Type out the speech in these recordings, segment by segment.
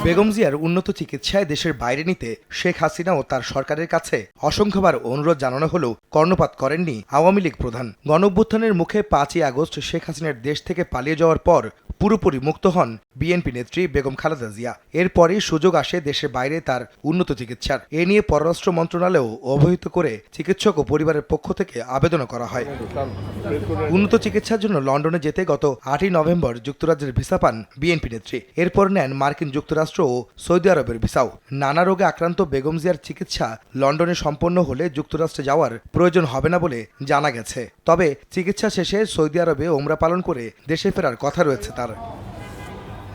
বেগম জিয়ার উন্নত চিকিৎসায় দেশের বাইরে নিতে শেখ হাসিনা ও তার সরকারের কাছে অসংখ্যবার অনুরোধ জানানো হলেও কর্ণপাত করেননি আওয়ামী লীগ প্রধান। গণঅভ্যুত্থানের মুখে ৫ই আগস্ট শেখ হাসিনার দেশ থেকে পালিয়ে যাওয়ার পর পুরোপুরি মুক্ত হন বিএনপি নেত্রী বেগম খালেদা জিয়া। এরপরই সুযোগ আসে দেশের বাইরে তার উন্নত চিকিৎসার। এ নিয়ে পররাষ্ট্র মন্ত্রণালয়েও অবহিত করে চিকিৎসক ও পরিবারের পক্ষ থেকে আবেদনও করা হয়। উন্নত চিকিৎসার জন্য লন্ডনে যেতে গত ৮ই নভেম্বর যুক্তরাজ্যের ভিসা পান বিএনপি নেত্রী। এরপর নেন মার্কিন যুক্তরাষ্ট্র ও সৌদি আরবের ভিসাও। নানা রোগে আক্রান্ত বেগম জিয়ার চিকিৎসা লন্ডনে সম্পন্ন হলে যুক্তরাষ্ট্রে যাওয়ার প্রয়োজন হবে না বলে জানা গেছে। তবে চিকিৎসা শেষে সৌদি আরবে ওমরা পালন করে দেশে ফেরার কথা রয়েছে তার।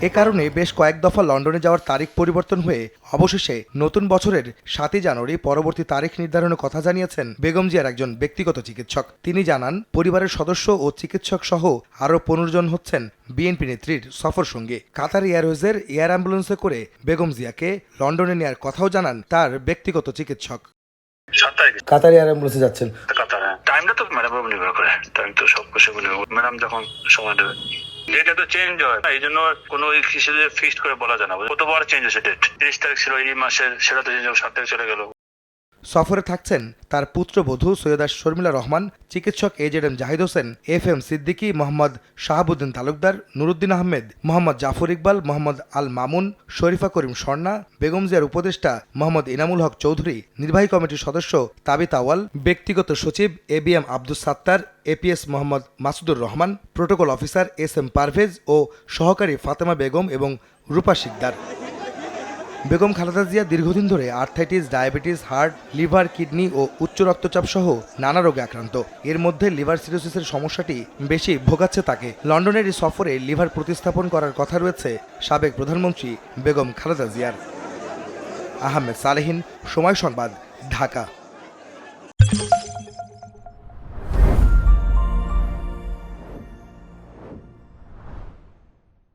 এ কারণে বেশ কয়েক দফা লন্ডনে যাওয়ার তারিখ পরিবর্তন হয়ে অবশেষে নতুন বছরের ৭ই জানুয়ারি পরবর্তী তারিখ নির্ধারণের কথা জানিয়েছেন বেগম জিয়ার একজন ব্যক্তিগত চিকিৎসক। তিনি জানান, পরিবারের সদস্য ও চিকিৎসক সহ আরও ১৫ জন হচ্ছেন বিএনপি নেত্রীর সফর সঙ্গী। কাতার এয়ারওয়েজের এয়ার অ্যাম্বুলেন্সে করে বেগম জিয়াকে লন্ডনে নেয়ার কথাও জানান তার ব্যক্তিগত চিকিৎসক। কাতার এয়ার অ্যাম্বুলেন্সে যাচ্ছেন? টাইমটা তো ম্যাডাম নির্ভর করে, টাইম তো সব কিছু ম্যাডাম যখন সময় দেবে। ডেটে তো চেঞ্জ হয়, এই জন্য কোনো হিসেবে ফিক্সড করে বলা যায় না। কতবার চেঞ্জ হয়েছে ডেট, 30 তারিখ ছিল এই মাসের, সেটা তো চেঞ্জ হবে, 7 তারিখ চলে গেল। সফরে থাকছেন তার পুত্রবধূ সৈয়দা শর্মিলা রহমান, চিকিৎসক AZM জাহিদ হোসেন, FM সিদ্দিকী, মোহাম্মদ শাহাবুদ্দিন তালুকদার, নুরুদ্দিন আহমেদ, মোহাম্মদ জাফর ইকবাল, মোহাম্মদ আল মামুন, শরীফা করিম স্বর্ণা, বেগম জিয়ার উপদেষ্টা মোহাম্মদ ইনামুল হক চৌধুরী, নির্বাহী কমিটির সদস্য তাবিত আওয়াল, ব্যক্তিগত সচিব ABM Abdus Sattar, APS Mohammad Masudur Rahman, protocol officer SM Parvez ও সহকারী ফাতেমা বেগম এবং রূপা শিকদার। বেগম খালেদা জিয়া দীর্ঘদিন ধরে arthritis, diabetes, heart, liver, kidney ও উচ্চ রক্তচাপ সহ নানা রোগে আক্রান্ত। এর মধ্যে লিভার সিরোসিসের সমস্যাটি বেশি ভোগাচ্ছে তাকে। লন্ডনের এই সফরে লিভার প্রতিস্থাপন করার কথা রয়েছে সাবেক প্রধানমন্ত্রী বেগম খালেদা জিয়ার। আহমেদ সালেহীন, সময় সংবাদ, ঢাকা।